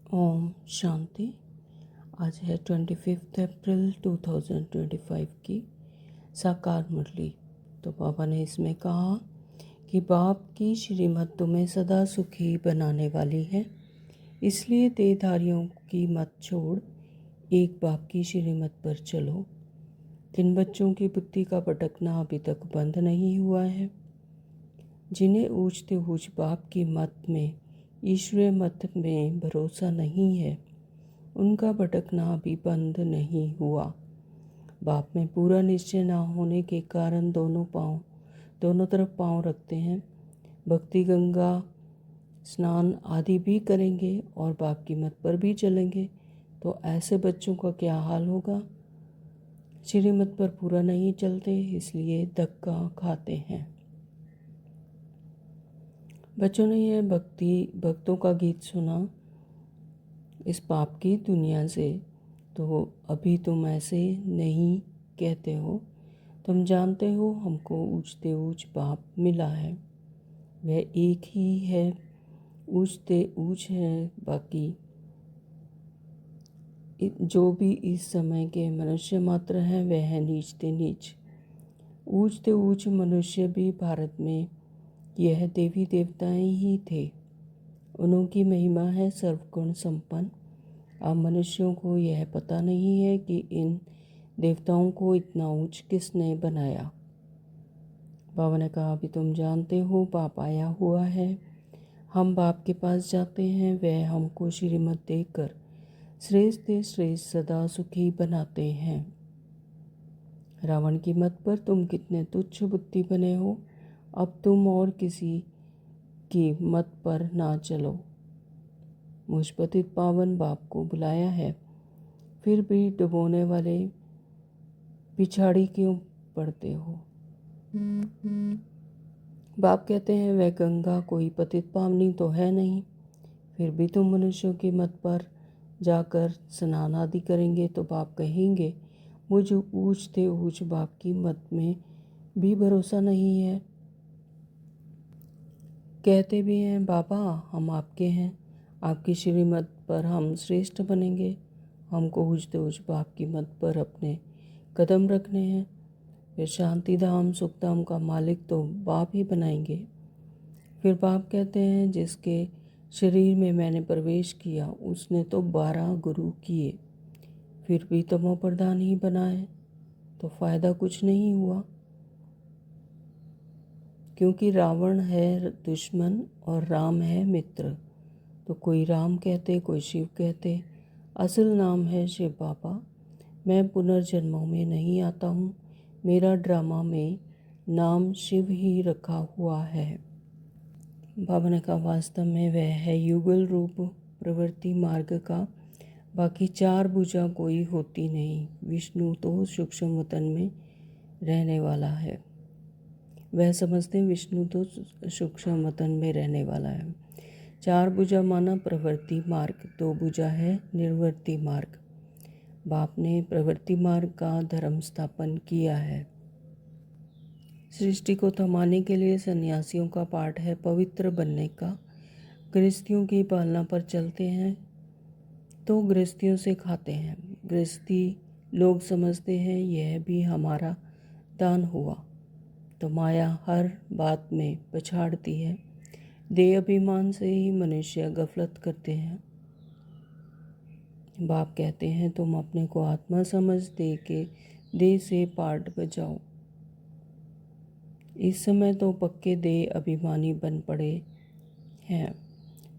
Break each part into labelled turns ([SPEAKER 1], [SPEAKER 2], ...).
[SPEAKER 1] ओम शांति। आज है 25 अप्रैल 2025 की साकार मुरली। तो बाबा ने इसमें कहा कि बाप की श्रीमत तुम्हें सदा सुखी बनाने वाली है, इसलिए देहधारियों की मत छोड़ एक बाप की श्रीमत पर चलो। जिन बच्चों की बुद्धि का भटकना अभी तक बंद नहीं हुआ है, जिन्हें ऊंचते ऊंच बाप की मत में, ईश्वरीय मत में भरोसा नहीं है, उनका भटकना अभी बंद नहीं हुआ। बाप में पूरा निश्चय न होने के कारण दोनों तरफ पांव रखते हैं। भक्ति गंगा स्नान आदि भी करेंगे और बाप की मत पर भी चलेंगे, तो ऐसे बच्चों का क्या हाल होगा। श्रीमत पर पूरा नहीं चलते, इसलिए धक्का खाते हैं। बच्चों ने यह भक्तों का गीत सुना इस पाप की दुनिया से, तो अभी तुम ऐसे नहीं कहते हो। तुम जानते हो हमको ऊंचते ऊंच बाप मिला है, वह एक ही है, ऊंचते ऊंच है। बाकी जो भी इस समय के मनुष्य मात्र हैं, वह है नीचते नीच। ऊंचते ऊंच मनुष्य भी भारत में यह देवी देवताएं ही थे। उनकी महिमा है सर्वगुण संपन्न। अब मनुष्यों को यह पता नहीं है कि इन देवताओं को इतना ऊंच किसने बनाया। बाबा ने कहा, अभी तुम जानते हो बाप आया हुआ है, हम बाप के पास जाते हैं, वह हमको श्रीमत देकर श्रेष्ठ से श्रेष्ठ सदा सुखी बनाते हैं। रावण की मत पर तुम कितने तुच्छ बुद्धि बने हो। अब तुम और किसी की मत पर ना चलो। मुझ पतित पावन बाप को बुलाया है, फिर भी डुबोने वाले पिछाड़ी क्यों पड़ते हो। बाप कहते हैं, वह गंगा कोई पतित पावनी तो है नहीं, फिर भी तुम मनुष्यों की मत पर जाकर स्नान आदि करेंगे, तो बाप कहेंगे मुझ ऊंचते ऊंच बाप की मत में भी भरोसा नहीं है। कहते भी हैं, बाबा हम आपके हैं, आपकी श्रीमत पर हम श्रेष्ठ बनेंगे, हमको ऊंचते ऊंच बाप की मत पर अपने कदम रखने हैं, फिर शांति धाम सुखधाम का मालिक तो बाप ही बनाएंगे। फिर बाप कहते हैं, जिसके शरीर में मैंने प्रवेश किया उसने तो 12 गुरु किए, फिर भी तमो प्रधान ही बनाए, तो फायदा कुछ नहीं हुआ। क्योंकि रावण है दुश्मन और राम है मित्र, तो कोई राम कहते कोई शिव कहते। असल नाम है शिव बाबा। मैं पुनर्जन्मों में नहीं आता हूँ, मेरा ड्रामा में नाम शिव ही रखा हुआ है। बाबा ने कहा, वास्तव में वह है युगल रूप प्रवृत्ति मार्ग का, बाकी 4 भुजा कोई होती नहीं। विष्णु तो सूक्ष्म वतन में रहने वाला है, वह समझते हैं विष्णु तो सूक्ष्म वतन में रहने वाला है। 4 भुजा माना प्रवृत्ति मार्ग, 2 भुजा है निर्वृत्ति मार्ग। बाप ने प्रवृत्ति मार्ग का धर्म स्थापन किया है। सृष्टि को थमाने के लिए सन्यासियों का पाठ है पवित्र बनने का। गृहस्थियों की पालना पर चलते हैं तो गृहस्थियों से खाते हैं। गृहस्थी लोग समझते हैं यह भी हमारा दान हुआ, तो माया हर बात में पछाड़ती है। देह अभिमान से ही मनुष्य गफलत करते हैं। बाप कहते हैं, तुम अपने को आत्मा समझ दे के देह से पाठ बजाओ। इस समय तो पक्के देह अभिमानी बन पड़े हैं।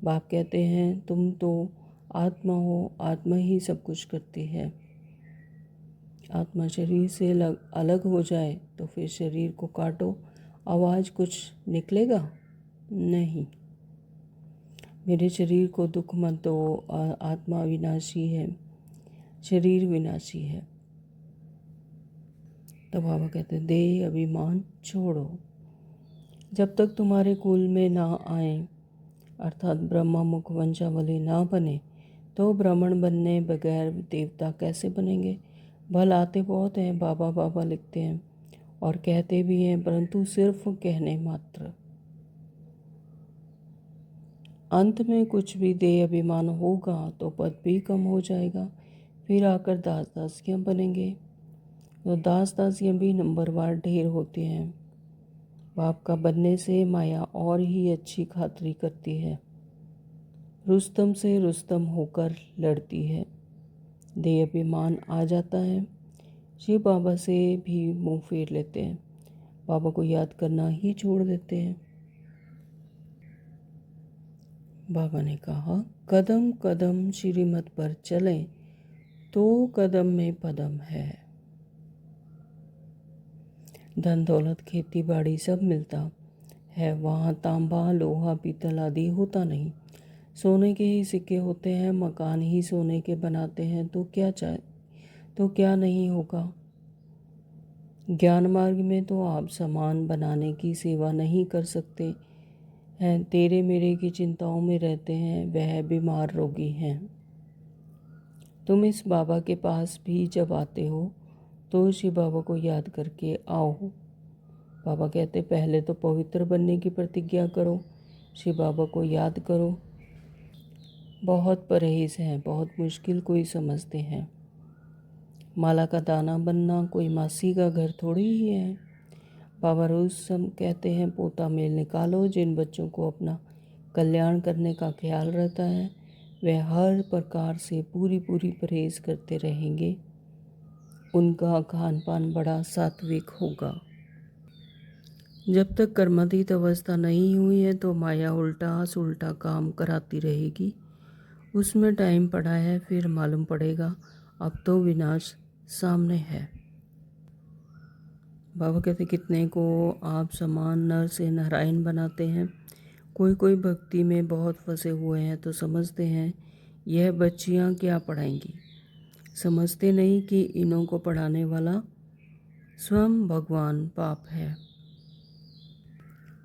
[SPEAKER 1] बाप कहते हैं, तुम तो आत्मा हो, आत्मा ही सब कुछ करती है। आत्मा शरीर से अलग हो जाए तो फिर शरीर को काटो, आवाज़ कुछ निकलेगा नहीं। मेरे शरीर को दुख मत दो, आत्मा विनाशी है, शरीर विनाशी है। तो बाबा कहते हैं, देह अभिमान छोड़ो। जब तक तुम्हारे कुल में ना आए, अर्थात ब्रह्मा मुख वंशावली ना बने, तो ब्राह्मण बनने बगैर देवता कैसे बनेंगे। भल आते बहुत हैं, बाबा बाबा लिखते हैं और कहते भी हैं, परंतु सिर्फ कहने मात्र। अंत में कुछ भी देह अभिमान होगा तो पद भी कम हो जाएगा, फिर आकर दास दासियाँ बनेंगे। तो दास दासियाँ भी नंबरवार ढेर होते हैं। बाप का बनने से माया और ही अच्छी खातरी करती है, रुस्तम से रुस्तम होकर लड़ती है। देह अभिमान आ जाता है, शिव बाबा से भी मुंह फेर लेते हैं, बाबा को याद करना ही छोड़ देते हैं। बाबा ने कहा, कदम कदम श्रीमत पर चलें तो कदम में पदम है। धन दौलत खेती बाड़ी सब मिलता है, वहाँ तांबा लोहा पीतल आदि होता नहीं। सोने के ही सिक्के होते हैं, मकान ही सोने के बनाते हैं, तो क्या नहीं होगा। ज्ञान मार्ग में तो आप सामान बनाने की सेवा नहीं कर सकते हैं, तेरे मेरे की चिंताओं में रहते हैं, वह बीमार रोगी हैं। तुम इस बाबा के पास भी जब आते हो तो शिव बाबा को याद करके आओ। बाबा कहते पहले तो पवित्र बनने की प्रतिज्ञा करो, शिव बाबा को याद करो। बहुत परहेज है, बहुत मुश्किल कोई समझते हैं। माला का दाना बनना कोई मासी का घर थोड़ी ही है। बाबा रोज सब कहते हैं पोता मेल निकालो। जिन बच्चों को अपना कल्याण करने का ख्याल रहता है वह हर प्रकार से पूरी परहेज करते रहेंगे, उनका खान पान बड़ा सात्विक होगा। जब तक कर्मातीत अवस्था नहीं हुई है तो माया उल्टा सुल्टा काम कराती रहेगी, उसमें टाइम पड़ा है, फिर मालूम पड़ेगा अब तो विनाश सामने है। बाबा कहते कितने को आप समान नर से नारायण बनाते हैं। कोई भक्ति में बहुत फंसे हुए हैं तो समझते हैं यह बच्चियां क्या पढ़ाएंगी, समझते नहीं कि इन्हों को पढ़ाने वाला स्वयं भगवान पाप है।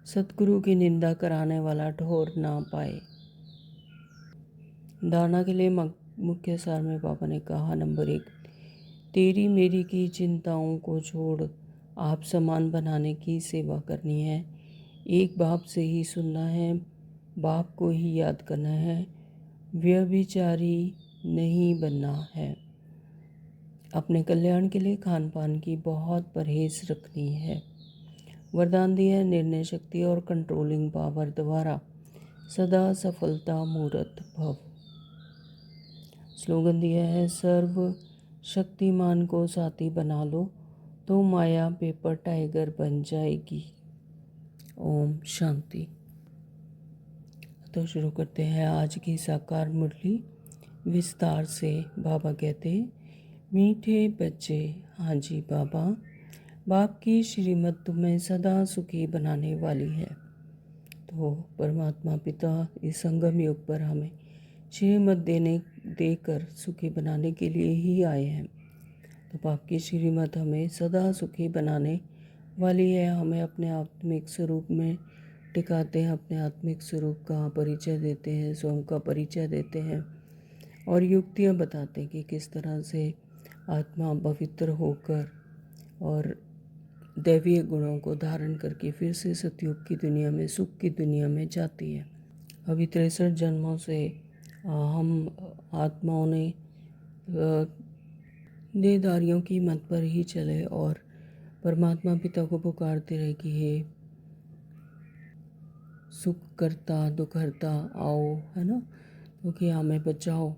[SPEAKER 1] सतगुरु की निंदा कराने वाला ठोर ना पाए। धारणा के लिए मुख्य सार में बाबा ने कहा, नंबर 1, तेरी मेरी की चिंताओं को छोड़ आप समान बनाने की सेवा करनी है। एक बाप से ही सुनना है, बाप को ही याद करना है, व्यभिचारी नहीं बनना है। अपने कल्याण के लिए खान पान की बहुत परहेज रखनी है। वरदान दिया है निर्णय शक्ति और कंट्रोलिंग पावर द्वारा सदा सफलता मूर्त भव। स्लोगन दिया है सर्व शक्तिमान को साथी बना लो तो माया पेपर टाइगर बन जाएगी। ओम शांति। तो शुरू करते हैं आज की साकार मुरली विस्तार से। बाबा कहते मीठे बच्चे, हाँ जी बाबा, बाप की श्रीमत तुम्हें सदा सुखी बनाने वाली है। तो परमात्मा पिता इस संगम युग पर हमें श्रीमत देकर सुखी बनाने के लिए ही आए हैं। तो बाप की श्रीमत हमें सदा सुखी बनाने वाली है। हमें अपने आत्मिक स्वरूप में टिकाते हैं, अपने आत्मिक स्वरूप का परिचय देते हैं, स्वयं का परिचय देते हैं और युक्तियाँ बताते हैं कि किस तरह से आत्मा पवित्र होकर और दैवीय गुणों को धारण करके फिर से सतयुग की दुनिया में, सुख की दुनिया में जाती है। अभी 63 जन्मों से हम आत्माओं ने देहधारियों की मत पर ही चले और परमात्मा पिता को पुकारते रहे कि हे सुख करता दुख हरता आओ, है ना, क्योंकि हमें बचाओ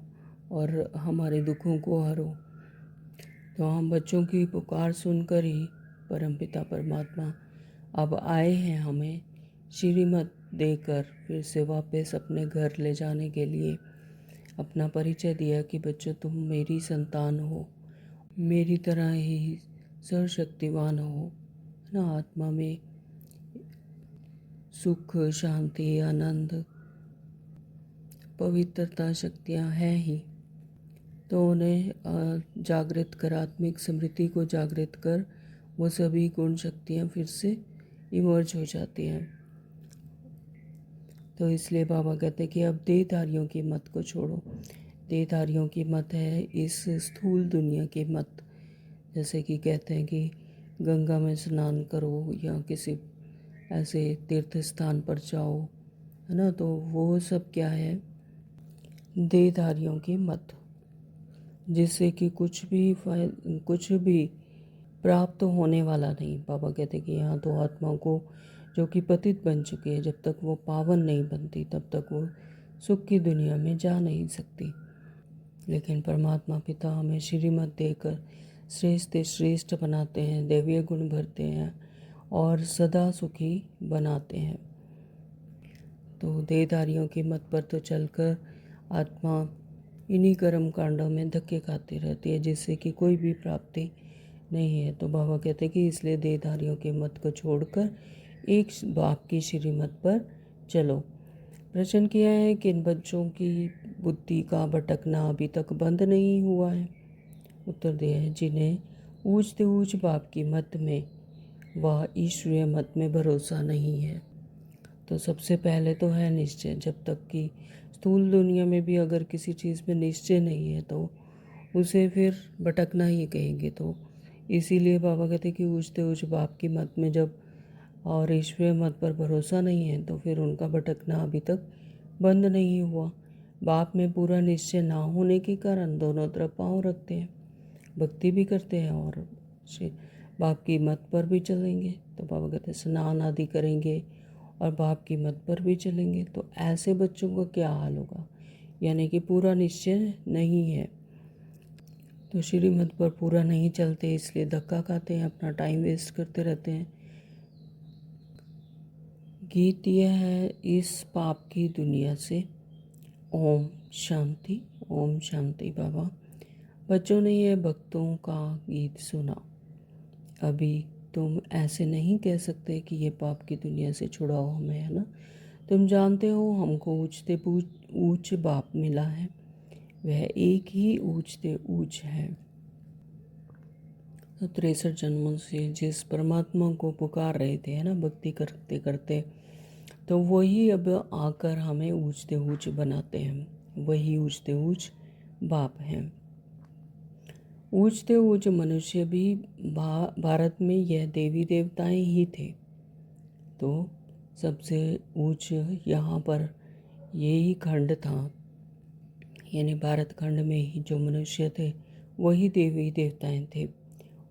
[SPEAKER 1] और हमारे दुखों को हरो। तो हम बच्चों की पुकार सुनकर ही परमपिता परमात्मा अब आए हैं हमें श्रीमत देकर फिर से वापस अपने घर ले जाने के लिए। अपना परिचय दिया कि बच्चों तुम मेरी संतान हो, मेरी तरह ही सर्वशक्तिवान हो, है ना। आत्मा में सुख शांति आनंद पवित्रता शक्तियाँ हैं ही। तो उन्हें जागृत कर, आत्मिक स्मृति को जागृत कर वो सभी गुण शक्तियाँ फिर से इमर्ज हो जाती हैं। तो इसलिए बाबा कहते हैं कि अब देहधारियों की मत को छोड़ो। देहधारियों की मत है इस स्थूल दुनिया की मत। जैसे कि कहते हैं कि गंगा में स्नान करो या किसी ऐसे तीर्थ स्थान पर जाओ है ना। तो वो सब क्या है, देहधारियों के मत, जिससे कि कुछ भी प्राप्त होने वाला नहीं। बाबा कहते कि यहाँ तो आत्मा को जो कि पतित बन चुकी है, जब तक वो पावन नहीं बनती तब तक वो सुख की दुनिया में जा नहीं सकती। लेकिन परमात्मा पिता हमें श्रीमत देकर श्रेष्ठ से श्रेष्ठ बनाते हैं, दैवीय गुण भरते हैं और सदा सुखी बनाते हैं। तो देहधारियों की मत पर तो चलकर आत्मा इन्हीं कर्म कांडों में धक्के खाती रहती है, जिससे कि कोई भी प्राप्ति नहीं है। तो बाबा कहते हैं कि इसलिए देहधारियों के मत को छोड़कर एक बाप की श्रीमत पर चलो। प्रश्न किया है कि इन बच्चों की बुद्धि का भटकना अभी तक बंद नहीं हुआ है। उत्तर दिया है, जिन्हें ऊंचते ऊंच बाप की मत में व ईश्वरीय मत में भरोसा नहीं है। तो सबसे पहले तो है निश्चय। जब तक कि स्थूल दुनिया में भी अगर किसी चीज़ में निश्चय नहीं है तो उसे फिर भटकना ही कहेंगे। तो इसीलिए बाबा कहते कि ऊंचते ऊंच बाप की मत में जब और ईश्वरीय मत पर भरोसा नहीं है तो फिर उनका भटकना अभी तक बंद नहीं हुआ। बाप में पूरा निश्चय ना होने के कारण दोनों तरफ पाँव रखते हैं, भक्ति भी करते हैं और बाप की मत पर भी चलेंगे। तो बाबा कहते हैं स्नान आदि करेंगे और बाप की मत पर भी चलेंगे। तो ऐसे बच्चों का क्या हाल होगा, यानी कि पूरा निश्चय नहीं है तो श्रीमत पर पूरा नहीं चलते, इसलिए धक्का खाते हैं, अपना टाइम वेस्ट करते रहते हैं। गीत यह है, इस पाप की दुनिया से ओम शांति। ओम शांति। बाबा बच्चों ने यह भक्तों का गीत सुना। अभी तुम ऐसे नहीं कह सकते कि ये पाप की दुनिया से छुड़ाओ हमें, है ना। तुम जानते हो हमको ऊंचते ऊंच बाप मिला है, वह एक ही ऊंचते ऊंच है। तो 63 जन्मों से जिस परमात्मा को पुकार रहे थे, है ना, भक्ति करते करते, तो वही अब आकर हमें ऊंचते ऊंच बनाते हैं। वही ऊंचते ऊंच बाप हैं। ऊंचते ऊंच मनुष्य भी भारत में यह देवी देवताएं ही थे। तो सबसे ऊंच यहाँ पर यही खंड था, यानी भारत खंड में ही जो मनुष्य थे वही देवी देवताएं थे।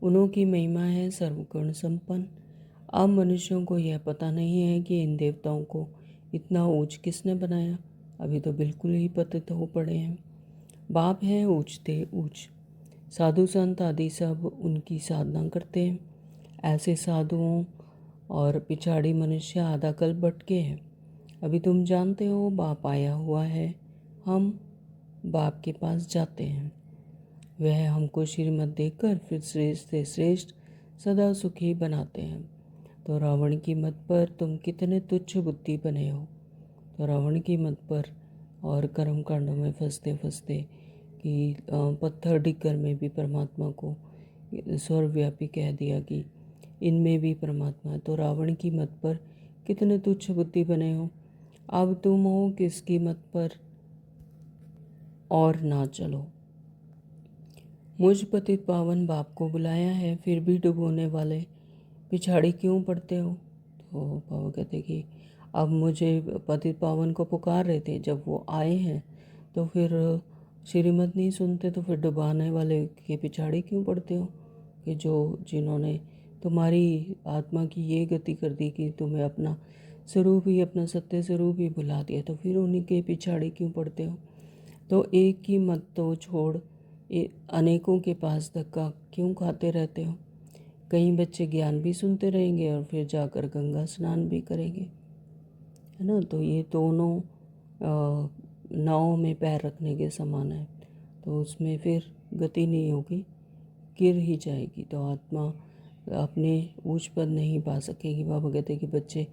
[SPEAKER 1] उन्हों की महिमा है सर्वगुण संपन्न। अब मनुष्यों को यह पता नहीं है कि इन देवताओं को इतना ऊंच किसने बनाया। अभी तो बिल्कुल ही पतित हो पड़े हैं। बाप हैं ऊंचते ऊंच। साधु संत आदि सब उनकी साधना करते हैं। ऐसे साधुओं और पिछाड़ी मनुष्य आधा कल भटके हैं। अभी तुम जानते हो बाप आया हुआ है, हम बाप के पास जाते हैं। वह हमको श्रीमत देकर फिर श्रेष्ठ से श्रेष्ठ सदा सुखी बनाते हैं। तो रावण की मत पर तुम कितने तुच्छ बुद्धि बने हो। तो रावण की मत पर और कर्म कांडों में फंसते फंसते कि पत्थर डिगर में भी परमात्मा को सर्वव्यापी कह दिया कि इनमें भी परमात्मा है। तो रावण की मत पर कितने तुच्छ बुद्धि बने हो। अब तुम हो किसकी मत पर और ना चलो। मुझ पतित पावन बाप को बुलाया है, फिर भी डुबोने वाले पिछाड़ी क्यों पड़ते हो। तो बाबा कहते कि अब मुझे पतित पावन को पुकार रहे थे, जब वो आए हैं तो फिर श्रीमत नहीं सुनते, तो फिर डुबाने वाले के पिछाड़ी क्यों पड़ते हो कि जिन्होंने तुम्हारी आत्मा की ये गति कर दी कि तुम्हें अपना स्वरूप ही, अपना सत्य स्वरूप ही भुला दिया, तो फिर उन्हीं के पिछाड़ी क्यों पड़ते हो। तो एक की मत तो छोड़ अनेकों के पास धक्का क्यों खाते रहते हो। कई बच्चे ज्ञान भी सुनते रहेंगे और फिर जाकर गंगा स्नान भी करेंगे, है ना। तो ये दोनों नाव में पैर रखने के समान है, तो उसमें फिर गति नहीं होगी, गिर ही जाएगी। तो आत्मा अपने ऊंच पद नहीं पा सकेगी। बाबा कहते हैं कि बच्चे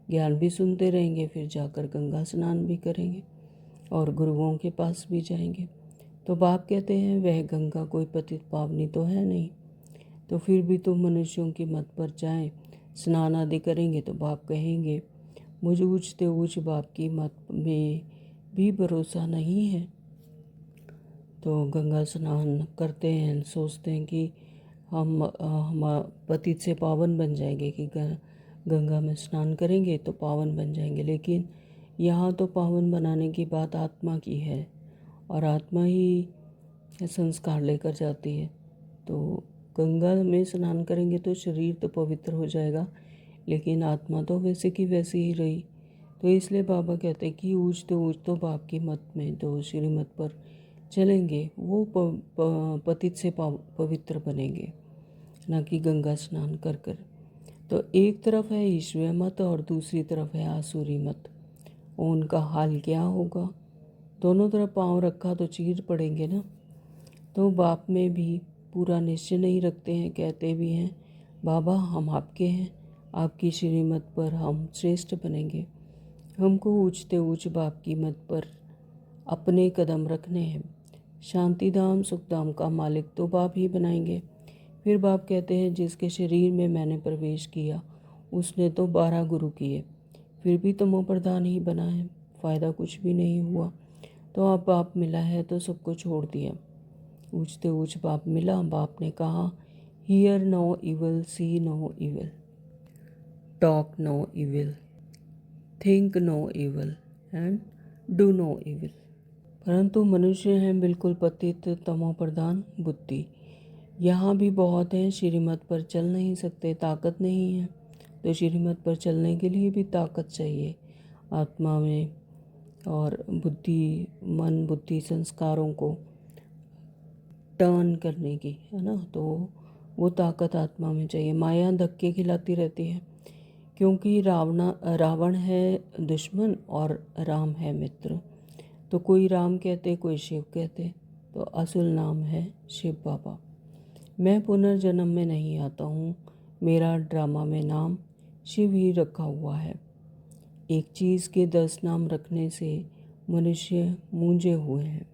[SPEAKER 1] ज्ञान भी सुनते रहेंगे, फिर जाकर गंगा स्नान भी करेंगे और गुरुओं के पास भी जाएंगे। तो बाप कहते हैं वह गंगा कोई पतित पावनी तो है नहीं, तो फिर भी तुम मनुष्यों की मत पर जाएं, स्नान आदि करेंगे तो बाप कहेंगे मुझ ऊंचते ऊंच बाप की मत में भी भरोसा नहीं है। तो गंगा स्नान करते हैं, सोचते हैं कि हम पतित से पावन बन जाएंगे, कि गंगा में स्नान करेंगे तो पावन बन जाएंगे। लेकिन यहाँ तो पावन बनाने की बात आत्मा की है और आत्मा ही संस्कार लेकर जाती है। तो गंगा में स्नान करेंगे तो शरीर तो पवित्र हो जाएगा, लेकिन आत्मा तो वैसे की वैसी ही रही। तो इसलिए बाबा कहते हैं कि ऊँच तो बाप की मत में तो श्रीमत पर चलेंगे, वो पतित से पवित्र बनेंगे, ना कि गंगा स्नान कर कर। तो एक तरफ है ईश्वरीय मत और दूसरी तरफ है आसुरी मत। उनका हाल क्या होगा? दोनों तरफ पाँव रखा तो चीर पड़ेंगे ना। तो बाप में भी पूरा निश्चय नहीं रखते हैं, कहते भी हैं बाबा हम आपके हैं, आपकी श्रीमत पर हम श्रेष्ठ बनेंगे। हमको ऊँचते ऊँच बाप की मत पर अपने कदम रखने हैं। शांतिधाम सुखधाम का मालिक तो बाप ही बनाएंगे। फिर बाप कहते हैं जिसके शरीर में मैंने प्रवेश किया उसने तो 12 गुरु किए, फिर भी तमो प्रधान ही बना है, फ़ायदा कुछ भी नहीं हुआ। तो अब बाप मिला है तो सबको छोड़ दिया। ऊँचते ऊँच बाप मिला। बाप ने कहा hear no evil, see no evil, talk no evil, think no evil and do no evil. परंतु मनुष्य हैं बिल्कुल पतित तमो प्रधान बुद्धि। यहाँ भी बहुत हैं, श्रीमत पर चल नहीं सकते, ताकत नहीं है। तो श्रीमत पर चलने के लिए भी ताकत चाहिए आत्मा में, और बुद्धि, मन बुद्धि संस्कारों को टर्न करने की, है ना। तो वो ताकत आत्मा में चाहिए। माया धक्के खिलाती रहती है, क्योंकि रावण है दुश्मन और राम है मित्र। तो कोई राम कहते, कोई शिव कहते। तो असल नाम है शिव बाबा। मैं पुनर्जन्म में नहीं आता हूँ, मेरा ड्रामा में नाम शिव ही रखा हुआ है। एक चीज़ के 10 नाम रखने से मनुष्य मूंझे हुए हैं।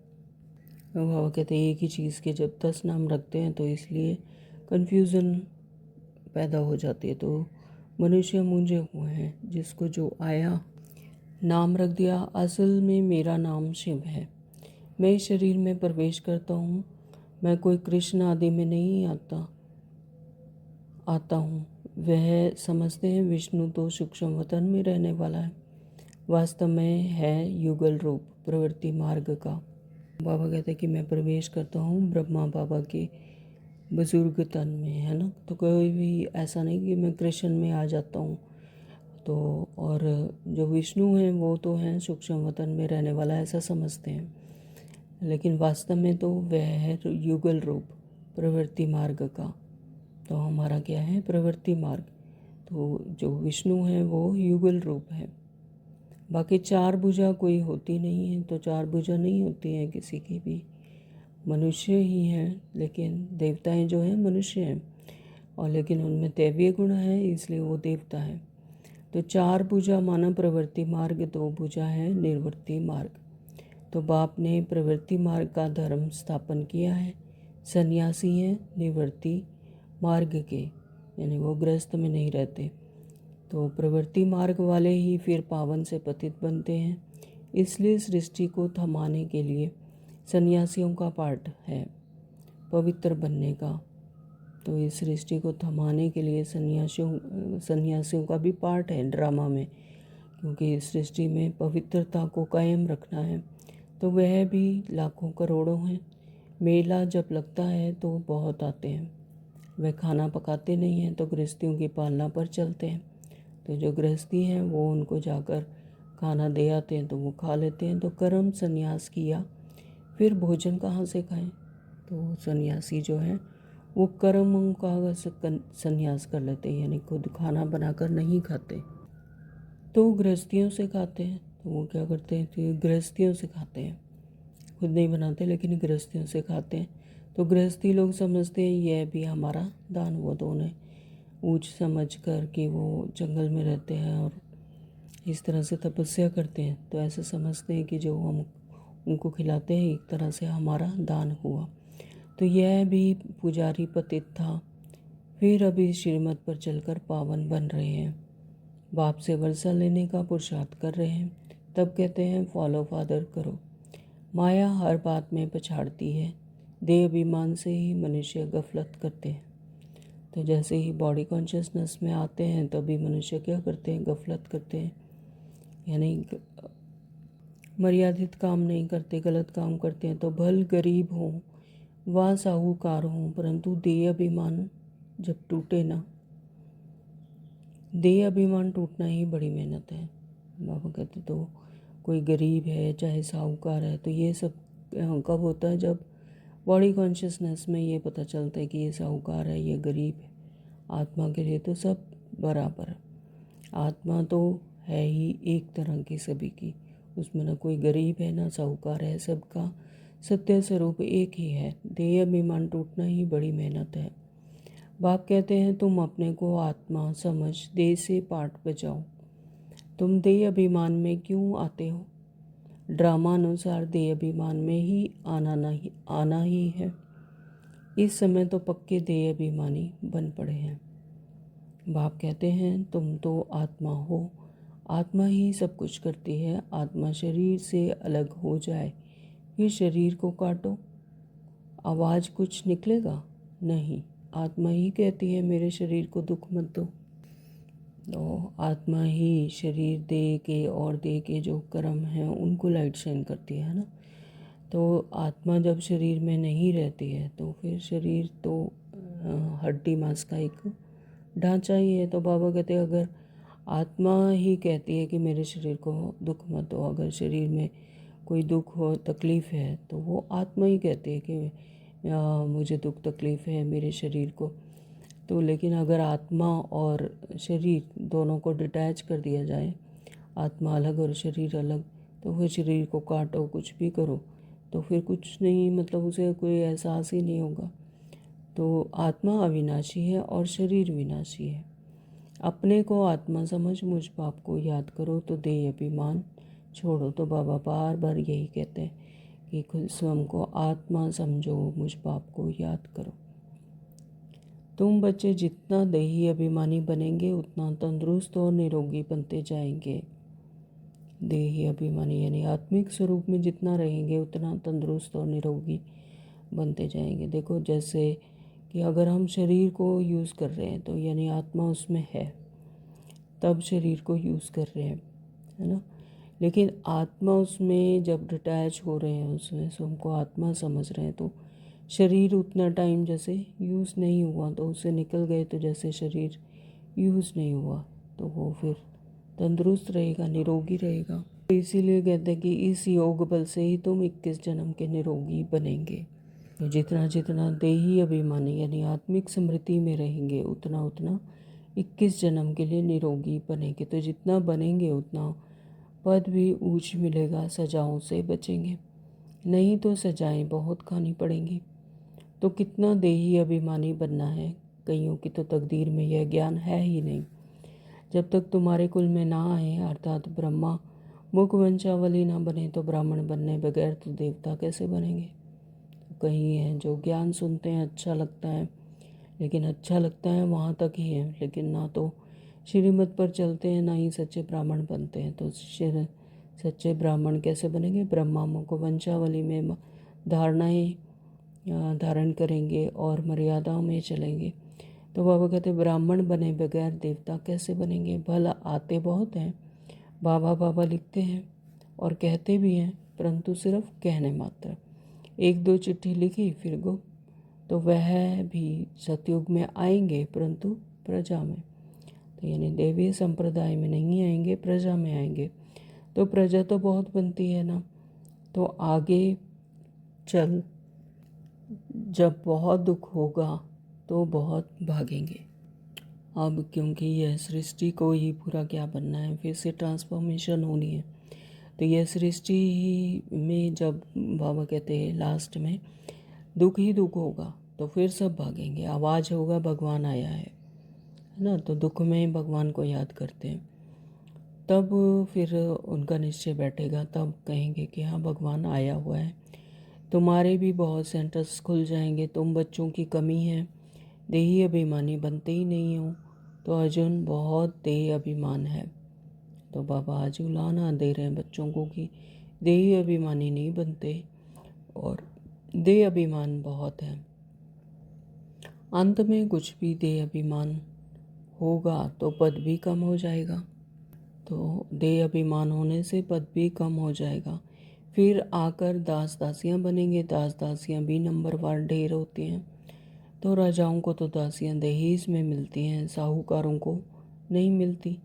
[SPEAKER 1] बाबा कहते हैं एक ही चीज़ के जब 10 नाम रखते हैं तो इसलिए कन्फ्यूज़न पैदा हो जाती है। तो मनुष्य मूंझे हुए हैं, जिसको जो आया नाम रख दिया। असल में मेरा नाम शिव है। मैं इस शरीर में प्रवेश करता हूँ, मैं कोई कृष्ण आदि में नहीं आता हूँ। वह समझते हैं विष्णु तो सूक्ष्म वतन में रहने वाला है, वास्तव में है युगल रूप प्रवृत्ति मार्ग का। बाबा कहते हैं कि मैं प्रवेश करता हूँ ब्रह्मा बाबा के बुजुर्ग तन में, है ना। तो कोई भी ऐसा नहीं कि मैं कृष्ण में आ जाता हूँ। तो और जो विष्णु हैं वो तो हैं सूक्ष्म वतन में रहने वाला, ऐसा समझते हैं, लेकिन वास्तव में तो वह है युगल रूप प्रवृत्ति मार्ग का। तो हमारा क्या है? प्रवृत्ति मार्ग। तो जो विष्णु है वो युगल रूप है। बाकी 4 भुजा कोई होती नहीं है, तो 4 भुजा नहीं होती हैं किसी की भी, मनुष्य ही हैं। लेकिन देवताएं जो हैं मनुष्य हैं, और लेकिन उनमें दैवीय गुण है इसलिए वो देवता है। तो 4 भुजा माना प्रवृत्ति मार्ग, 2 भुजा है निर्वृत्ति मार्ग। तो बाप ने प्रवृत्ति मार्ग का धर्म स्थापन किया है। सन्यासी हैं निवृत्ति मार्ग के, यानी वो गृहस्थ में नहीं रहते। तो प्रवृत्ति मार्ग वाले ही फिर पावन से पतित बनते हैं। इसलिए सृष्टि को थमाने के लिए सन्यासियों का पार्ट है पवित्र बनने का। तो इस सृष्टि को थमाने के लिए सन्यासियों का भी पार्ट है ड्रामा में, क्योंकि इस सृष्टि में पवित्रता को कायम रखना है। तो वह भी लाखों करोड़ों हैं। मेला जब लगता है तो बहुत आते हैं। वह खाना पकाते नहीं हैं तो गृहस्थियों की पालना पर चलते हैं। तो जो गृहस्थी हैं वो उनको जाकर खाना दे आते हैं तो वो खा लेते हैं। तो कर्म संन्यास किया, फिर भोजन कहाँ से खाएं? तो सन्यासी जो हैं वो कर्मों का संन्यास कर लेते हैं, यानी खुद खाना बनाकर नहीं खाते, तो गृहस्थियों से खाते हैं। तो वो क्या करते हैं? तो गृहस्थियों से खाते हैं, खुद नहीं बनाते लेकिन गृहस्थियों से खाते हैं। तो गृहस्थी लोग समझते हैं यह भी हमारा दान। वो तो उन्हें ऊँच समझ कर कि वो जंगल में रहते हैं और इस तरह से तपस्या करते हैं, तो ऐसे समझते हैं कि जो हम उनको खिलाते हैं एक तरह से हमारा दान हुआ। तो यह भी पुजारी पतित था, फिर अभी श्रीमत पर चलकर पावन बन रहे हैं, बाप से वर्षा लेने का पुरुषार्थ कर रहे हैं। तब कहते हैं फॉलो फादर करो। माया हर बात में पछाड़ती है, देह अभिमान से ही मनुष्य गफलत करते हैं। तो जैसे ही बॉडी कॉन्शियसनेस में आते हैं तभी मनुष्य क्या करते हैं? गफलत करते हैं, यानी मर्यादित काम नहीं करते, गलत काम करते हैं, तो भल गरीब हों व साहूकार हों, परंतु देह अभिमान जब टूटे ना, देह अभिमान टूटना ही बड़ी मेहनत है। बाबा कहते तो कोई गरीब है चाहे साहूकार है, तो ये सब कब होता है? जब बॉडी कॉन्शियसनेस में ये पता चलता है कि ये साहूकार है, ये गरीब है। आत्मा के लिए तो सब बराबर है। आत्मा तो है ही एक तरह की सभी की, उसमें ना कोई गरीब है ना साहूकार है, सबका सत्य स्वरूप एक ही है। देह अभिमान टूटना ही बड़ी मेहनत है। बाप कहते हैं तुम अपने को आत्मा समझ देह से पाठ बजाओ। तुम देह अभिमान में क्यों आते हो? ड्रामा अनुसार देह अभिमान में ही आना ही है। इस समय तो पक्के देह अभिमानी बन पड़े हैं। बाप कहते हैं तुम तो आत्मा हो, आत्मा ही सब कुछ करती है। आत्मा शरीर से अलग हो जाए फिर शरीर को काटो, आवाज़ कुछ निकलेगा नहीं। आत्मा ही कहती है मेरे शरीर को दुख मत दो। तो आत्मा ही शरीर दे के और दे के जो कर्म हैं उनको लाइट शाइन करती है ना। तो आत्मा जब शरीर में नहीं रहती है तो फिर शरीर तो हड्डी मांस का एक ढांचा ही है। तो बाबा कहते हैं अगर आत्मा ही कहती है कि मेरे शरीर को दुख मत दो, अगर शरीर में कोई दुख हो तकलीफ़ है तो वो आत्मा ही कहती है कि मुझे दुख तकलीफ़ है मेरे शरीर को। तो लेकिन अगर आत्मा और शरीर दोनों को डिटैच कर दिया जाए, आत्मा अलग और शरीर अलग, तो फिर शरीर को काटो कुछ भी करो तो फिर कुछ नहीं, मतलब उसे कोई एहसास ही नहीं होगा। तो आत्मा अविनाशी है और शरीर विनाशी है। अपने को आत्मा समझ मुझ बाप को याद करो तो देह अभिमान छोड़ो। तो बाबा बार बार यही कहते हैं कि खुद स्वयं को आत्मा समझो, मुझ बाप को याद करो। तुम बच्चे जितना देही अभिमानी बनेंगे उतना तंदुरुस्त और निरोगी बनते जाएंगे। देही अभिमानी यानी आत्मिक स्वरूप में जितना रहेंगे उतना तंदुरुस्त और निरोगी बनते जाएंगे। देखो जैसे कि अगर हम शरीर को यूज़ कर रहे हैं तो यानी आत्मा उसमें है, तब शरीर को यूज़ कर रहे हैं, है ना। लेकिन आत्मा उसमें जब डिटैच हो रहे हैं, उसमें स्वयं को आत्मा समझ रहे हैं, तो शरीर उतना टाइम जैसे यूज़ नहीं हुआ तो उससे निकल गए, तो जैसे शरीर यूज़ नहीं हुआ तो वो फिर तंदुरुस्त रहेगा, निरोगी रहेगा। तो इसीलिए कहते हैं कि इस योग बल से ही तुम 21 जन्म के निरोगी बनेंगे। तो जितना जितना देही अभिमानी यानी आत्मिक स्मृति में रहेंगे उतना उतना 21 जन्म के लिए निरोगी बनेंगे। तो जितना बनेंगे उतना पद भी ऊंच मिलेगा, सजाओं से बचेंगे, नहीं तो सजाएं बहुत खानी पड़ेंगी। तो कितना देही अभिमानी बनना है, कईयों की तो तकदीर में यह ज्ञान है ही नहीं। जब तक तुम्हारे कुल में ना आए अर्थात ब्रह्मा मुख वंशावली ना बने तो ब्राह्मण बनने बगैर तो देवता कैसे बनेंगे। तो कहीं हैं जो ज्ञान सुनते हैं अच्छा लगता है, लेकिन अच्छा लगता है वहाँ तक ही है, लेकिन ना तो श्रीमत पर चलते हैं ना ही सच्चे ब्राह्मण बनते हैं। तो सच्चे ब्राह्मण कैसे बनेंगे? ब्रह्मा मुख वंशावली में धारणाएँ धारण करेंगे और मर्यादाओं में चलेंगे। तो बाबा कहते ब्राह्मण बने बगैर देवता कैसे बनेंगे? भला आते बहुत हैं, बाबा बाबा लिखते हैं और कहते भी हैं, परंतु सिर्फ कहने मात्र। एक दो चिट्ठी लिखी फिर गो, तो वह भी सतयुग में आएंगे परंतु प्रजा में, तो यानी देवीय संप्रदाय में नहीं आएंगे, प्रजा में आएंगे। तो प्रजा तो बहुत बनती है ना, तो आगे चल जब बहुत दुख होगा तो बहुत भागेंगे। अब क्योंकि यह सृष्टि को ही पूरा क्या बनना है, फिर से ट्रांसफॉर्मेशन होनी है, तो यह सृष्टि में जब बाबा कहते हैं लास्ट में दुख ही दुख होगा तो फिर सब भागेंगे। आवाज़ होगा भगवान आया है ना, तो दुख में भगवान को याद करते हैं, तब फिर उनका निश्चय बैठेगा, तब कहेंगे कि हाँ भगवान आया हुआ है। तुम्हारे भी बहुत सेंटर्स खुल जाएंगे। तुम बच्चों की कमी है, देही अभिमानी बनते ही नहीं हो। तो अर्जुन बहुत देह अभिमान है, तो बाबा आज उलाना दे रहे हैं बच्चों को कि देही अभिमानी नहीं बनते और देह अभिमान बहुत है। अंत में कुछ भी देह अभिमान होगा तो पद भी कम हो जाएगा। तो देह अभिमान होने से पद भी कम हो जाएगा। फिर आकर दास दासियाँ बनेंगे। दास दासियाँ भी नंबरवार ढेर होती हैं। तो राजाओं को तो दासियाँ दहेज में मिलती हैं, साहूकारों को नहीं मिलती।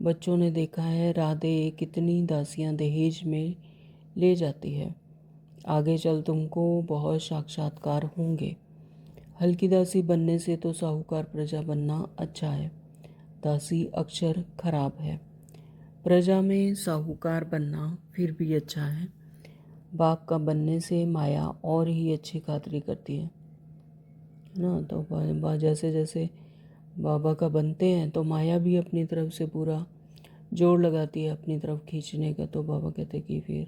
[SPEAKER 1] बच्चों ने देखा है राधे कितनी दासियाँ दहेज में ले जाती है। आगे चल तुमको बहुत साक्षात्कार होंगे। हल्की दासी बनने से तो साहूकार प्रजा बनना अच्छा है। दासी अक्षर खराब है। प्रजा में साहूकार बनना फिर भी अच्छा है। बाप का बनने से माया और ही अच्छी खातिरी करती है ना। तो जैसे जैसे बाबा का बनते हैं तो माया भी अपनी तरफ से पूरा जोर लगाती है अपनी तरफ खींचने का। तो बाबा कहते हैं कि फिर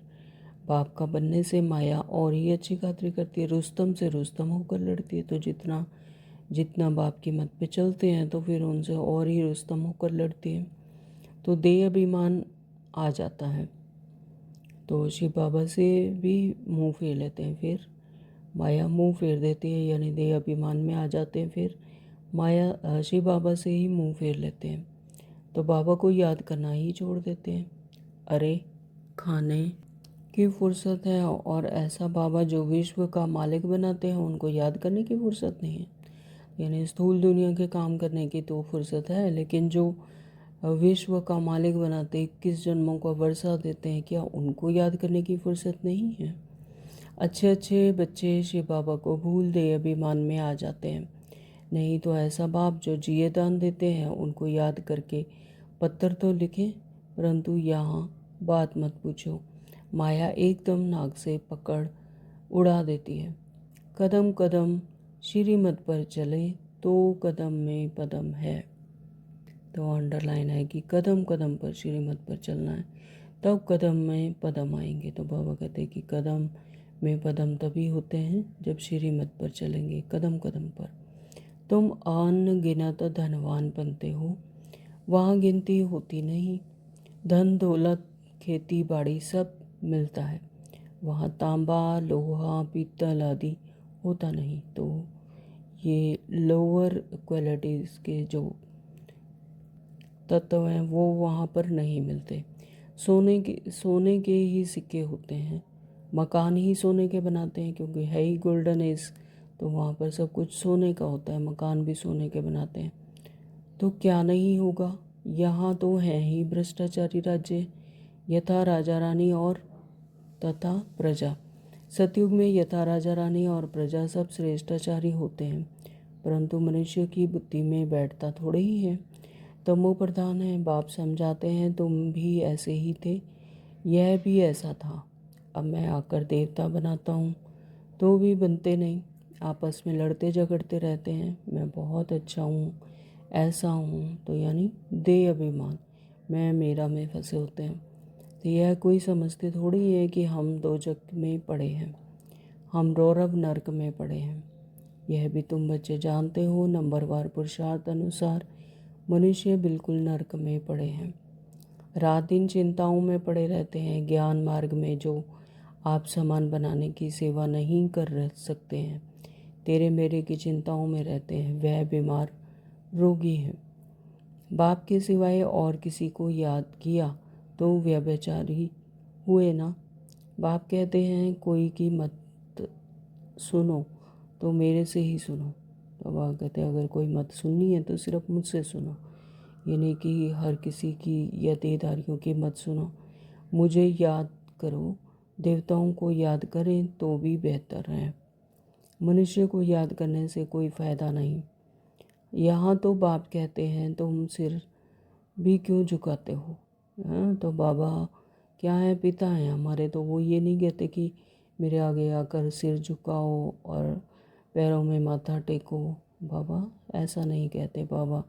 [SPEAKER 1] बाप का बनने से माया और ही अच्छी खातिरी करती है, रुस्तम से रुस्तम होकर लड़ती है। तो जितना जितना बाप की मत पे चलते हैं तो फिर उनसे और ही रुस्तम होकर लड़ती है। तो देह अभिमान आ जाता है। तो शिव बाबा से भी मुंह फेर लेते हैं। फिर माया मुंह फेर देती है, यानी देह अभिमान में आ जाते हैं। फिर माया शिव बाबा से ही मुंह फेर लेते हैं। तो बाबा को याद करना ही छोड़ देते हैं। अरे खाने की फुर्सत है, और ऐसा बाबा जो विश्व का मालिक बनाते हैं उनको याद करने की फुर्सत नहीं है। यानी स्थूल दुनिया के काम करने की तो फुर्सत है, लेकिन जो विश्व का मालिक बनाते 21 जन्मों का वर्षा देते हैं, क्या उनको याद करने की फुर्सत नहीं है। अच्छे अच्छे बच्चे शिव बाबा को भूल दे अभिमान में आ जाते हैं। नहीं तो ऐसा बाप जो जिए दान देते हैं उनको याद करके पत्थर तो लिखें, परंतु यहाँ बात मत पूछो। माया एकदम नाक से पकड़ उड़ा देती है। कदम कदम श्रीमत पर चले तो कदम में पदम है। तो अंडरलाइन है कि कदम कदम पर श्रीमत पर चलना है, तब कदम में पदम आएंगे। तो बाबा कहते हैं कि कदम में पदम तभी होते हैं जब श्रीमत पर चलेंगे। कदम कदम पर तुम अनगिनत धनवान बनते हो, वहाँ गिनती होती नहीं। धन दौलत खेती बाड़ी सब मिलता है, वहाँ तांबा लोहा पीतल आदि होता नहीं। तो ये लोअर क्वालिटीज़ के जो तत्व हैं वो वहाँ पर नहीं मिलते। सोने के ही सिक्के होते हैं। मकान ही सोने के बनाते हैं, क्योंकि है ही गोल्डन एज। तो वहाँ पर सब कुछ सोने का होता है, मकान भी सोने के बनाते हैं। तो क्या नहीं होगा, यहाँ तो है ही भ्रष्टाचारी राज्य। यथा राजा रानी और तथा प्रजा। सतयुग में यथा राजा रानी और प्रजा सब श्रेष्ठाचारी होते हैं, परंतु मनुष्य की बुद्धि में बैठता थोड़े ही है। तमो प्रधान है। बाप समझाते हैं तुम भी ऐसे ही थे, यह भी ऐसा था। अब मैं आकर देवता बनाता हूँ तो भी बनते नहीं, आपस में लड़ते झगड़ते रहते हैं। मैं बहुत अच्छा हूँ, ऐसा हूँ। तो यानी देह अभिमान, मैं मेरा में फंसे होते हैं। तो यह कोई समझते थोड़ी है कि हम दोजख में पड़े हैं, हम रौरव नरक में पड़े हैं। यह भी तुम बच्चे जानते हो। नंबरवार पुरुषार्थ अनुसार मनुष्य बिल्कुल नरक में पड़े हैं, रात दिन चिंताओं में पड़े रहते हैं। ज्ञान मार्ग में जो आप समान बनाने की सेवा नहीं कर सकते हैं, तेरे मेरे की चिंताओं में रहते हैं, वह बीमार रोगी है। बाप के सिवाय और किसी को याद किया तो व्यभिचारी हुए ना। बाप कहते हैं कोई की मत सुनो तो मेरे से ही सुनो। तो बाप कहते हैं अगर कोई मत सुननी है तो सिर्फ मुझसे सुनो, ये नहीं कि हर किसी की या देहधारियों की मत सुनो। मुझे याद करो। देवताओं को याद करें तो भी बेहतर है, मनुष्य को याद करने से कोई फ़ायदा नहीं। यहाँ तो बाप कहते हैं तुम सिर भी क्यों झुकाते हो। हाँ, तो बाबा क्या है, पिता हैं हमारे। तो वो ये नहीं कहते कि मेरे आगे आकर सिर झुकाओ और पैरों में माथा टेको। बाबा ऐसा नहीं कहते बाबा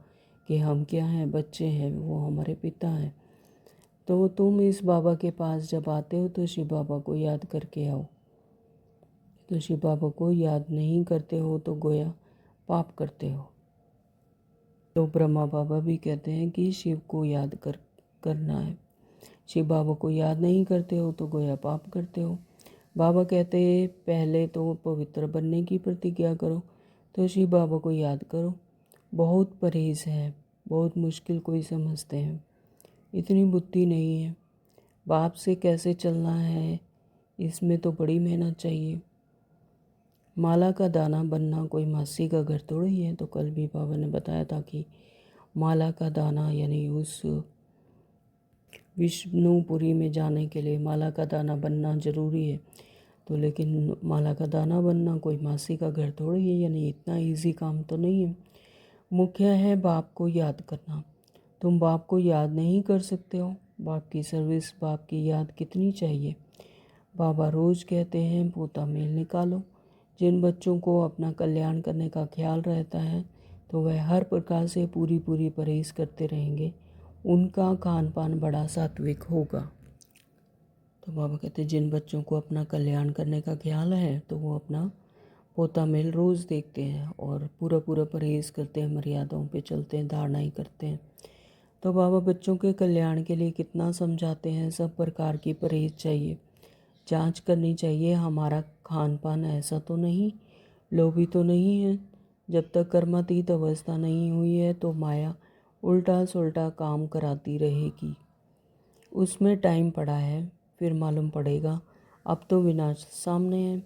[SPEAKER 1] कि हम क्या हैं, बच्चे हैं, वो हमारे पिता हैं। तो तुम इस बाबा के पास जब आते हो तो शिव बाबा को याद करके आओ। तो शिव बाबा को याद नहीं करते हो तो गोया पाप करते हो। तो ब्रह्मा बाबा भी कहते हैं कि शिव को याद करना है। शिव बाबा को याद नहीं करते हो तो गोया पाप करते हो। बाबा कहते हैं पहले तो पवित्र बनने की प्रतिज्ञा करो। तो शिव बाबा को याद करो। बहुत परहेज है, बहुत मुश्किल कोई समझते हैं। इतनी बुद्धि नहीं है। बाप से कैसे चलना है, इसमें तो बड़ी मेहनत चाहिए। माला का दाना बनना कोई मासी का घर थोड़ी है। तो कल भी बाबा ने बताया था कि माला का दाना यानी उस विष्णुपुरी में जाने के लिए माला का दाना बनना ज़रूरी है। तो लेकिन माला का दाना बनना कोई मासी का घर थोड़ी है, यानी इतना इजी काम तो नहीं है। मुख्य है बाप को याद करना। तुम बाप को याद नहीं कर सकते हो, बाप की सर्विस, बाप की याद कितनी चाहिए। बाबा रोज़ कहते हैं पोता मेल निकालो। जिन बच्चों को अपना कल्याण करने का ख्याल रहता है तो वह हर प्रकार से पूरी परहेज करते रहेंगे, उनका खान पान बड़ा सात्विक होगा। तो बाबा कहते हैं जिन बच्चों को अपना कल्याण करने का ख्याल है तो वो अपना पोता मेल रोज़ देखते हैं और पूरा परहेज करते हैं, मर्यादाओं पे चलते हैं, धारणाएं करते हैं। तो बाबा बच्चों के कल्याण के लिए कितना समझाते हैं, सब प्रकार की परहेज चाहिए, जांच करनी चाहिए। हमारा खान पान ऐसा तो नहीं, लोभी तो नहीं है। जब तक कर्मातीत अवस्था नहीं हुई है तो माया उल्टा सुल्टा काम कराती रहेगी। उसमें टाइम पड़ा है, फिर मालूम पड़ेगा। अब तो विनाश सामने है,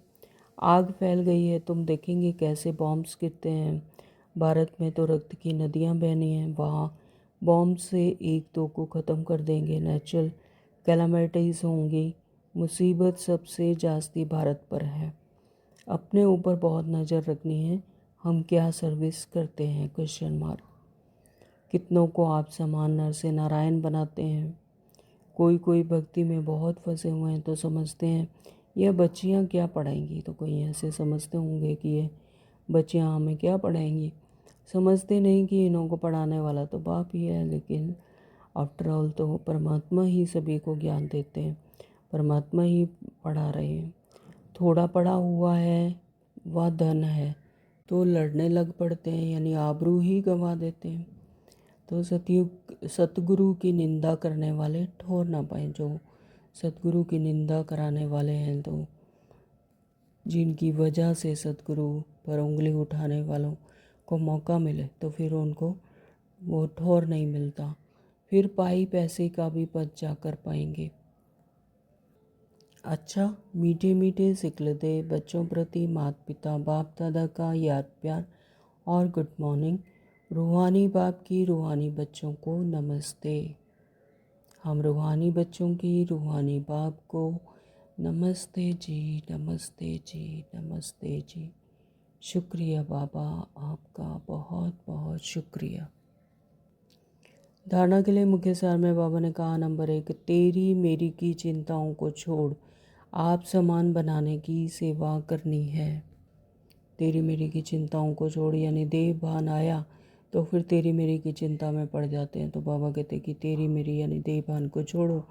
[SPEAKER 1] आग फैल गई है। तुम देखेंगे कैसे बॉम्ब्स गिरते हैं। भारत में तो रक्त की नदियां बहनी हैं, वहाँ बॉम्ब से एक दो को ख़त्म कर देंगे। नेचुरल कैलामिटीज़ होंगी। मुसीबत सबसे जास्ती भारत पर है। अपने ऊपर बहुत नज़र रखनी है। हम क्या सर्विस करते हैं, क्वेश्चन मार्क। कितनों को आप समान नर से नारायण बनाते हैं। कोई भक्ति में बहुत फंसे हुए हैं तो समझते हैं यह बच्चियाँ क्या पढ़ाएंगी। तो कोई ऐसे समझते होंगे कि ये बच्चियाँ हमें क्या पढ़ाएंगी। समझते नहीं कि इन्हों को पढ़ाने वाला तो बाप ही है। लेकिन आफ्टर ऑल तो परमात्मा ही सभी को ज्ञान देते हैं, परमात्मा ही पढ़ा रहे हैं। थोड़ा पढ़ा हुआ है वह धन है तो लड़ने लग पड़ते हैं, यानी आबरू ही गंवा देते हैं। तो सतगुरु की निंदा करने वाले ठोर ना पाए। जो सतगुरु की निंदा कराने वाले हैं, तो जिनकी वजह से सतगुरु पर उंगली उठाने वालों को मौका मिले तो फिर उनको वो ठोर नहीं मिलता, फिर पाई पैसे का भी पद जा कर पाएंगे। अच्छा, मीठे मीठे सिकलते बच्चों प्रति माता पिता बाप दादा का याद प्यार और गुड मॉर्निंग। रूहानी बाप की रूहानी बच्चों को नमस्ते। हम रूहानी बच्चों की रूहानी बाप को नमस्ते जी, नमस्ते जी, नमस्ते जी। शुक्रिया बाबा, आपका बहुत बहुत शुक्रिया। धारणा के लिए मुख्य सार में बाबा ने कहा, नंबर 1, तेरी मेरी की चिंताओं को छोड़ आप समान बनाने की सेवा करनी है। तेरी मेरी की चिंताओं को छोड़, यानी देह भान आया तो फिर तेरी मेरी की चिंता में पड़ जाते हैं। तो बाबा कहते हैं कि तेरी मेरी यानी देह भान को छोड़ो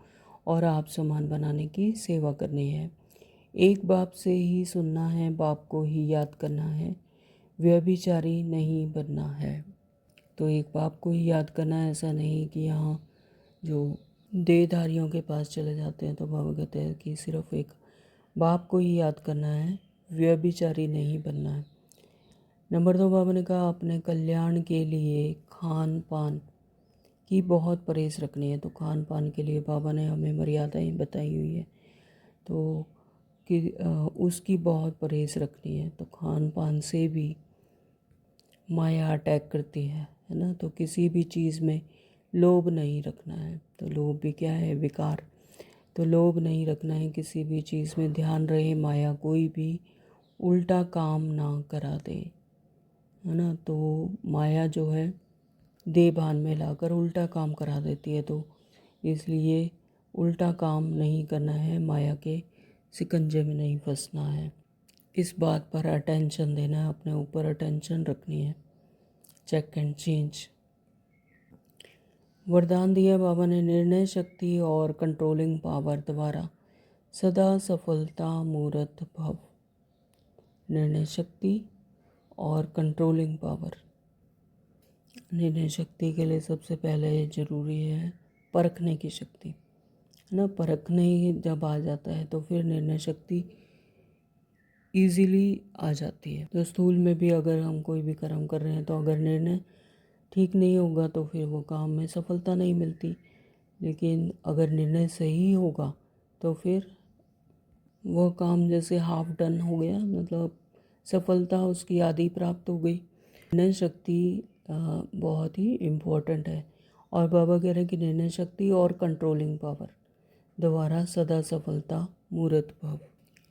[SPEAKER 1] और आप समान बनाने की सेवा करनी है। एक बाप से ही सुनना है, बाप को ही याद करना है, व्यभिचारी नहीं बनना है। तो एक बाप को ही याद करना है, ऐसा नहीं कि यहाँ जो देहधारियों के पास चले जाते हैं। तो बाबा कहते हैं कि सिर्फ एक बाप को ही याद करना है, व्यभिचारी नहीं बनना है। नंबर 2, बाबा ने कहा अपने कल्याण के लिए खान पान की बहुत परहेज रखनी है। तो खान पान के लिए बाबा ने हमें मर्यादाएं बताई हुई है, तो कि उसकी बहुत परहेज रखनी है। तो खान पान से भी माया अटैक करती है ना। तो किसी भी चीज़ में लोभ नहीं रखना है। तो लोभ भी क्या है, विकार। तो लोभ नहीं रखना है किसी भी चीज़ में। ध्यान रहे माया कोई भी उल्टा काम ना करा दे, है ना। तो माया जो है देह भान में लाकर उल्टा काम करा देती है। तो इसलिए उल्टा काम नहीं करना है, माया के शिकंजे में नहीं फंसना है। इस बात पर अटेंशन देना है, अपने ऊपर अटेंशन रखनी है। Check and change. वरदान दिया बाबा ने, निर्णय शक्ति और कंट्रोलिंग पावर द्वारा सदा सफलता मूर्त भव। निर्णय शक्ति और कंट्रोलिंग पावर। निर्णय शक्ति के लिए सबसे पहले ज़रूरी है परखने की शक्ति, है ना। परखने जब आ जाता है तो फिर निर्णय शक्ति इजीली आ जाती है। तो स्थूल में भी अगर हम कोई भी कर्म कर रहे हैं तो अगर निर्णय ठीक नहीं होगा तो फिर वो काम में सफलता नहीं मिलती। लेकिन अगर निर्णय सही होगा तो फिर वह काम जैसे हाफ डन हो गया, मतलब सफलता उसकी आधी प्राप्त हो गई। निर्णय शक्ति बहुत ही इम्पोर्टेंट है। और बाबा कह रहे हैं कि निर्णय शक्ति और कंट्रोलिंग पावर द्वारा सदा सफलता मूर्त भव।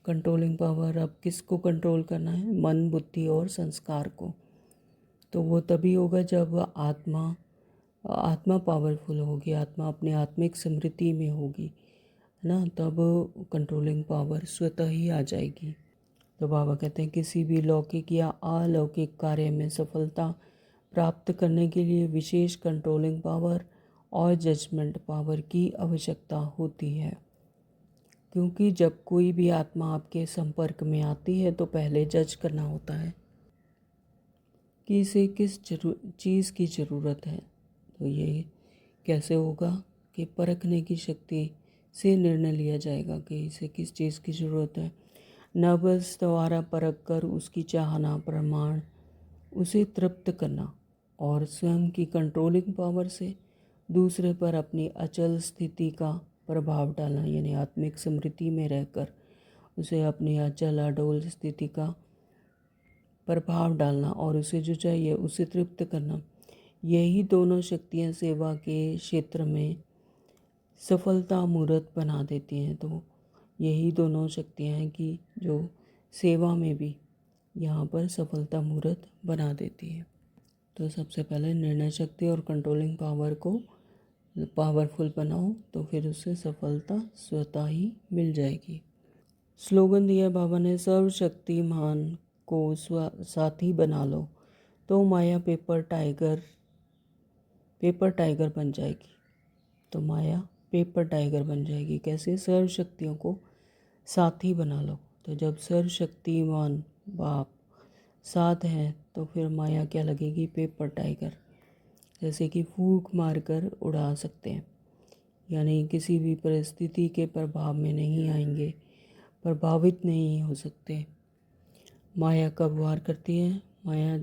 [SPEAKER 1] कंट्रोलिंग पावर, अब किसको कंट्रोल करना है? मन, बुद्धि और संस्कार को। तो वो तभी होगा जब आत्मा पावरफुल होगी, आत्मा अपनी आत्मिक स्मृति में होगी, है ना, तब कंट्रोलिंग पावर स्वतः ही आ जाएगी। तो बाबा कहते हैं किसी भी लौकिक या अलौकिक कार्य में सफलता प्राप्त करने के लिए विशेष कंट्रोलिंग पावर और जजमेंट पावर की आवश्यकता होती है। क्योंकि जब कोई भी आत्मा आपके संपर्क में आती है तो पहले जज करना होता है कि इसे किस चीज़ की ज़रूरत है। तो ये कैसे होगा कि परखने की शक्ति से निर्णय लिया जाएगा कि इसे किस चीज़ की ज़रूरत है। नब्ज़ द्वारा परख कर उसकी चाहना, प्रमाण, उसे तृप्त करना और स्वयं की कंट्रोलिंग पावर से दूसरे पर अपनी अचल स्थिति का प्रभाव डालना, यानी आत्मिक स्मृति में रहकर उसे अपनी अचल अडोल स्थिति का प्रभाव डालना और उसे जो चाहिए उसे तृप्त करना। यही दोनों शक्तियाँ सेवा के क्षेत्र में सफलता मूर्त बना देती हैं। तो यही दोनों शक्तियाँ हैं कि जो सेवा में भी यहाँ पर सफलता मूर्त बना देती है। तो सबसे पहले निर्णय शक्ति और कंट्रोलिंग पावर को पावरफुल बनाओ तो फिर उससे सफलता स्वतः ही मिल जाएगी। स्लोगन दिया बाबा ने, सर्वशक्तिमान को साथी बना लो तो माया पेपर टाइगर बन जाएगी। तो माया पेपर टाइगर बन जाएगी। कैसे? सर्व शक्तियों को साथी बना लो। तो जब सर्वशक्तिमान बाप साथ हैं तो फिर माया क्या लगेगी? पेपर टाइगर, जैसे कि फूंक मारकर उड़ा सकते हैं, यानी किसी भी परिस्थिति के प्रभाव में नहीं आएंगे, प्रभावित नहीं हो सकते। माया कब वार करती है? माया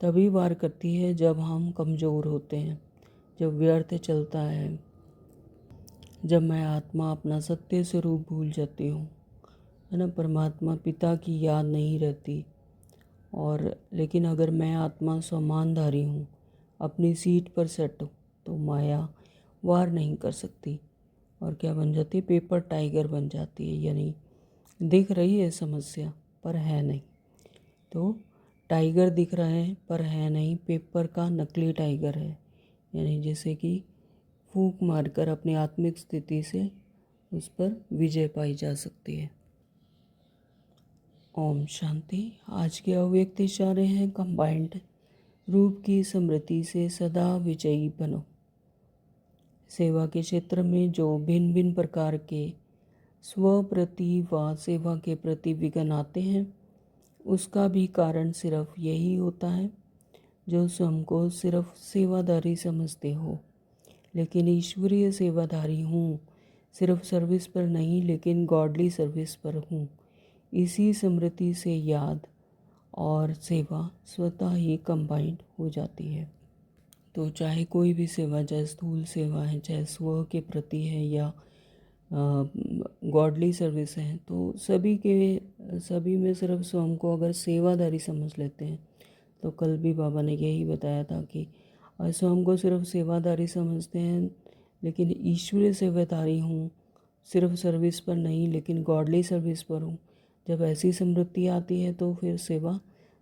[SPEAKER 1] तभी वार करती है जब हम कमज़ोर होते हैं, जब व्यर्थ चलता है, जब मैं आत्मा अपना सत्य स्वरूप भूल जाती हूँ, है ना, परमात्मा पिता की याद नहीं रहती। और लेकिन अगर मैं आत्मा सम्मानधारी हूँ, अपनी सीट पर सेट हूँ, तो माया वार नहीं कर सकती और क्या बन जाती है? पेपर टाइगर बन जाती है, यानी दिख रही है समस्या पर है नहीं। तो टाइगर दिख रहा है पर है नहीं, पेपर का नकली टाइगर है, यानी जैसे कि फूंक मारकर अपनी आत्मिक स्थिति से उस पर विजय पाई जा सकती है। ओम शांति। आज के अव्यक्त इशारे हैं, कंबाइंड रूप की स्मृति से सदा विजयी बनो। सेवा के क्षेत्र में जो भिन्न भिन्न प्रकार के स्व प्रति व सेवा के प्रति विघ्न आते हैं, उसका भी कारण सिर्फ यही होता है जो स्वयं को सिर्फ सेवादारी समझते हो। लेकिन ईश्वरीय सेवादारी हूँ, सिर्फ सर्विस पर नहीं लेकिन गॉडली सर्विस पर हूँ। इसी स्मृति से याद और सेवा स्वतः ही कंबाइंड हो जाती है। तो चाहे कोई भी सेवा, चाहे स्थूल सेवा है, चाहे स्व के प्रति है या गॉडली सर्विस है, तो सभी में सिर्फ स्वयं को अगर सेवादारी समझ लेते हैं, तो कल भी बाबा ने यही बताया था कि स्वयं को सिर्फ सेवादारी समझते हैं लेकिन ईश्वरीय सेवादारी हूँ, सिर्फ सर्विस पर नहीं लेकिन गॉडली सर्विस पर हूँ। जब ऐसी स्मृति आती है तो फिर सेवा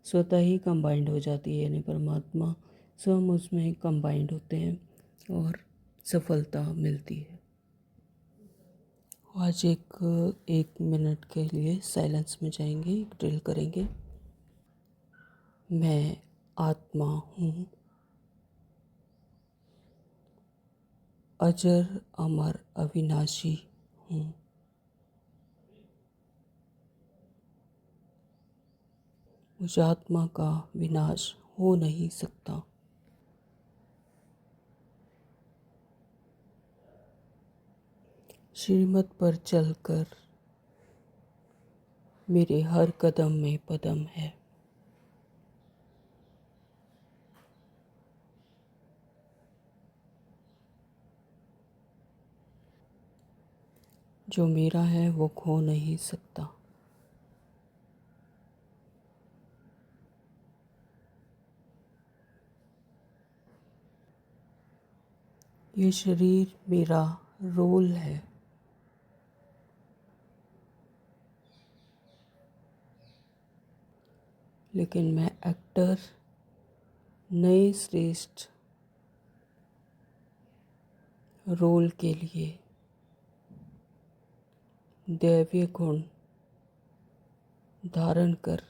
[SPEAKER 1] स्वतः ही कंबाइंड हो जाती है, यानी परमात्मा स्वयं उसमें कंबाइंड होते हैं और सफलता मिलती है। आज एक मिनट के लिए साइलेंस में जाएंगे, एक ड्रिल करेंगे। मैं आत्मा हूँ, अजर अमर अविनाशी हूँ। मुझ आत्मा का विनाश हो नहीं सकता। श्रीमत पर चलकर मेरे हर कदम में पदम है। जो मेरा है वो खो नहीं सकता। ये शरीर मेरा रोल है, लेकिन मैं एक्टर नए श्रेष्ठ रोल के लिए दैवीय गुण धारण कर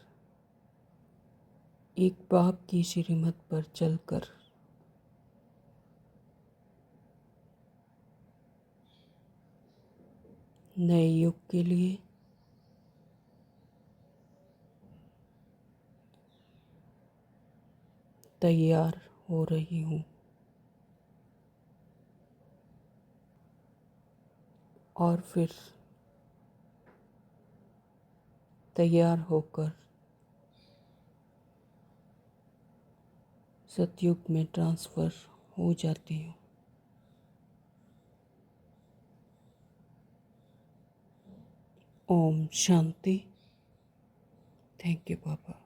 [SPEAKER 1] एक बाप की श्रीमत पर चलकर नए युग के लिए तैयार हो रही हूँ। और फिर तैयार होकर सतयुग में ट्रांसफ़र हो जाती हूँ। ओम शांति। थैंक यू पापा।